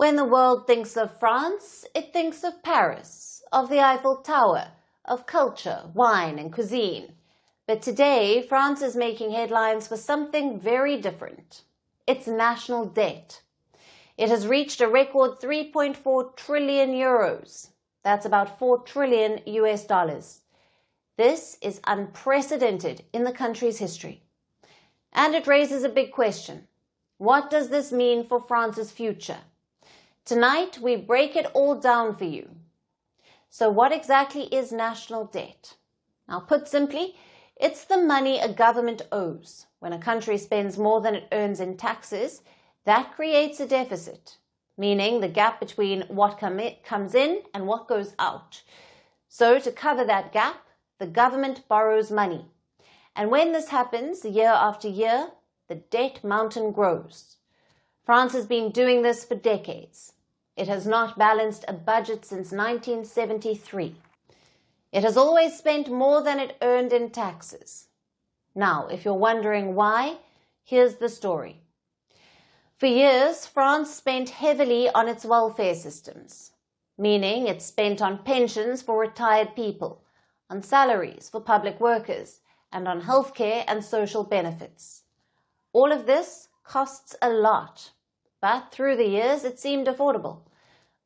When the world thinks of France, it thinks of Paris, of the Eiffel Tower, of culture, wine and cuisine. But today, France is making headlines for something very different. Its national debt. It has reached a record 3.4 trillion euros. That's about 4 trillion US dollars. This is unprecedented in the country's history. And it raises a big question. What does this mean for France's future? Tonight, we break it all down for you. So what exactly is national debt? Now, put simply, it's the money a government owes. When a country spends more than it earns in taxes, that creates a deficit, meaning the gap between what comes in and what goes out. So to cover that gap, the government borrows money. And when this happens, year after year, the debt mountain grows. France has been doing this for decades. It has not balanced a budget since 1973. It has always spent more than it earned in taxes. Now, if you're wondering why, here's the story. For years, France spent heavily on its welfare systems, meaning it spent on pensions for retired people, on salaries for public workers, and on healthcare and social benefits. All of this costs a lot, but through the years it seemed affordable.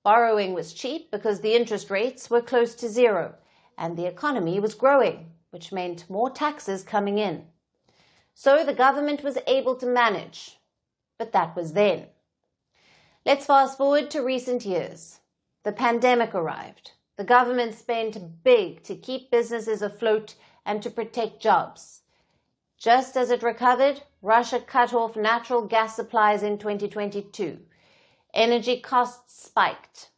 Borrowing was cheap because the interest rates were close to zero, and the economy was growing, which meant more taxes coming in. So the government was able to manage, but that was then. Let's fast forward to recent years. The pandemic arrived. The government spent big to keep businesses afloat and to protect jobs. Just as it recovered, Russia cut off natural gas supplies in 2022. Energy costs spiked.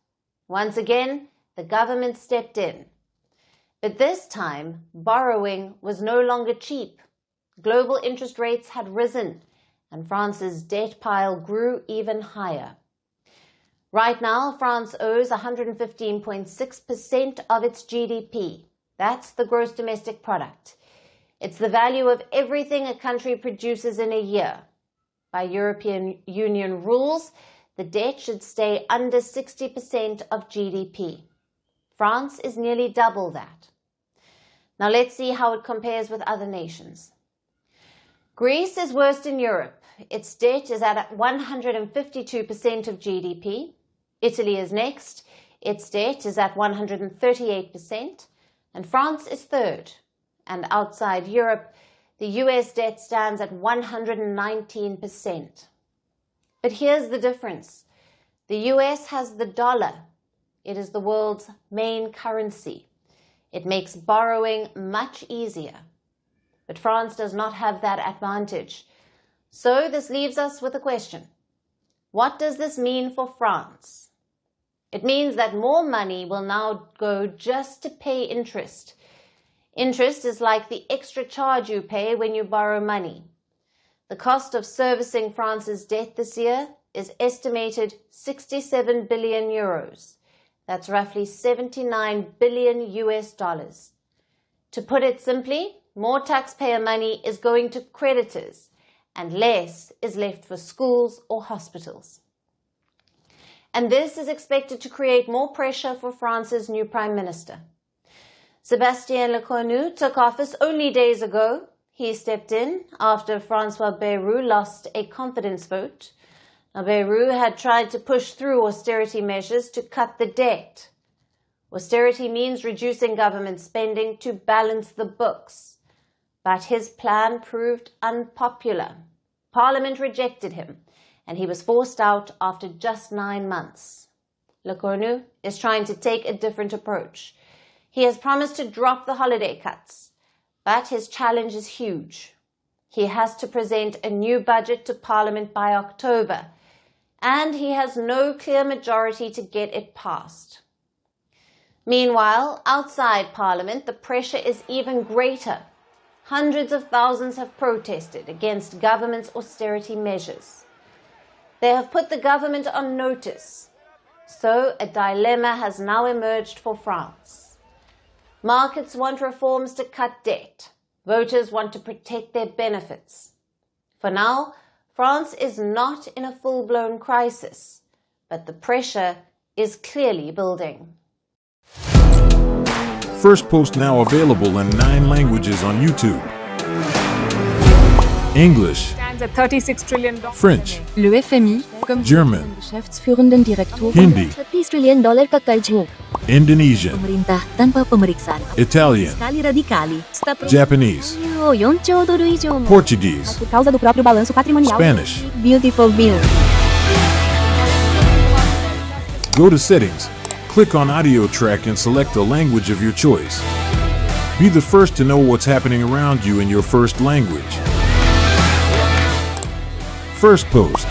Once again, the government stepped in. But this time, borrowing was no longer cheap. Global interest rates had risen, and France's debt pile grew even higher. Right now, France owes 115.6% of its GDP. That's the gross domestic product. It's the value of everything a country produces in a year. By European Union rules, the debt should stay under 60% of GDP. France is nearly double that. Now let's see how it compares with other nations. Greece is worst in Europe. Its debt is at 152% of GDP. Italy is next. Its debt is at 138%. And France is third. And outside Europe, the US debt stands at 119%. But here's the difference. The US has the dollar. It is the world's main currency. It makes borrowing much easier. But France does not have that advantage. So this leaves us with a question. What does this mean for France? It means that more money will now go just to pay interest. Interest is like the extra charge you pay when you borrow money. The cost of servicing France's debt this year is estimated 67 billion euros. That's roughly 79 billion US dollars. To put it simply, more taxpayer money is going to creditors and less is left for schools or hospitals. And this is expected to create more pressure for France's new Prime Minister. Sébastien Lecornu took office only days ago. He stepped in after François Bayrou lost a confidence vote. Now, Bayrou had tried to push through austerity measures to cut the debt. Austerity means reducing government spending to balance the books. But his plan proved unpopular. Parliament rejected him, and he was forced out after just 9 months. Lecornu is trying to take a different approach. He has promised to drop the holiday cuts, but his challenge is huge. He has to present a new budget to Parliament by October, and he has no clear majority to get it passed. Meanwhile, outside Parliament, the pressure is even greater. Hundreds of thousands have protested against government's austerity measures. They have put the government on notice. So a dilemma has now emerged for France. Markets want reforms to cut debt. Voters want to protect their benefits. For now, France is not in a full-blown crisis, but the pressure is clearly building. Firstpost now available in 9 languages on YouTube. English, Stands at $36 trillion. French, Le FMI, comme German, Geschäftsführenden Direktor, Hindi, $30 trillion ka karj ho. Indonesian, Pemerintah tanpa pemeriksaan. Italian, Sekali radikali. Japanese, 4兆ドル以上も Portuguese, por causa do próprio balanço patrimonial. Spanish. Beautiful bill. Go to Settings, click on Audio Track and select the language of your choice. Be the first to know what's happening around you in your first language. Firstpost.